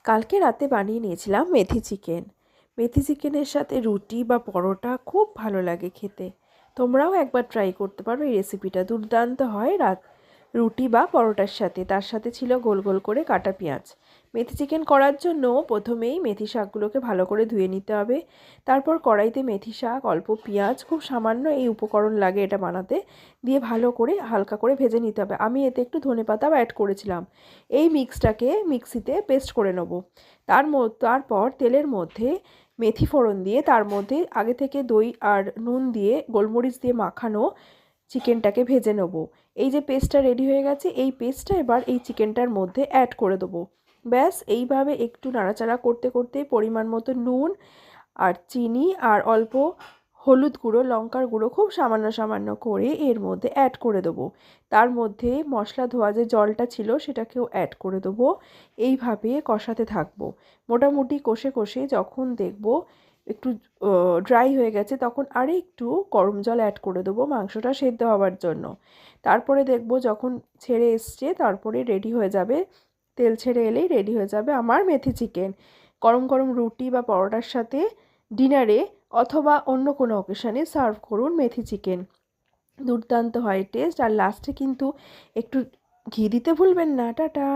কালকে রাতে বানিয়ে নিয়েছিলাম মেথি চিকেন। মেথি চিকেনের সাথে রুটি বা পরোটা খুব ভালো লাগে খেতে। তোমরাও একবার ট্রাই করতে পারো, এই রেসিপিটা দুর্দান্ত হয় রুটি বা পরোটার সাথে। তার সাথে ছিল গোল গোল করে কাটা পেঁয়াজ। মেথি চিকেন করার জন্য প্রথমেই মেথি শাকগুলোকে ভালো করে ধুয়ে নিতে হবে। তারপর কড়াইতে মেথি শাক, অল্প পেঁয়াজ, খুব সামান্য এই উপকরণ লাগে এটা বানাতে, দিয়ে ভালো করে হালকা করে ভেজে নিতে হবে। আমি এতে একটু ধনেপাতাও অ্যাড করেছিলাম। এই মিক্সটাকে মিক্সিতে পেস্ট করে নেব। তারপর তেলের মধ্যে মেথি ফোড়ন দিয়ে তার মধ্যে আগে থেকে দই আর নুন দিয়ে গোলমরিচ দিয়ে মাখানো চিকেনটাকে ভেজে নেব। এই যে পেস্টটা রেডি হয়ে গেছে, এই পেস্টটা এবার এই চিকেনটার মধ্যে অ্যাড করে দেবো। ব্যাস এইভাবে একটু নাড়াচাড়া করতে করতে পরিমাণ মতো নুন আর চিনি আর অল্প হলুদ গুঁড়ো, লঙ্কার গুঁড়ো খুব সামান্য সামান্য করে এর মধ্যে অ্যাড করে দেবো। তার মধ্যে মশলা ধোয়া যে জলটা ছিল সেটাকেও অ্যাড করে দেবো। এইভাবে কষাতে থাকবো। মোটামুটি কষে কষে যখন দেখব একটু ড্রাই হয়ে গেছে, তখন আরে একটু গরম জল অ্যাড করে দেবো মাংসটা সেদ্ধ হওয়ার জন্য। তারপরে দেখব যখন ছেড়ে এসছে, তারপরে রেডি হয়ে যাবে। তেল ছেড়ে এলেই রেডি হয়ে যাবে আমার মেথি চিকেন। গরম গরম রুটি বা পরোটার সাথে ডিনারে অথবা অন্য কোনো অকেশানে সার্ভ করুন মেথি চিকেন। দুর্দান্ত হয় টেস্ট। আর লাস্টে কিন্তু একটু ঘি দিতে ভুলবেন না। টাটা।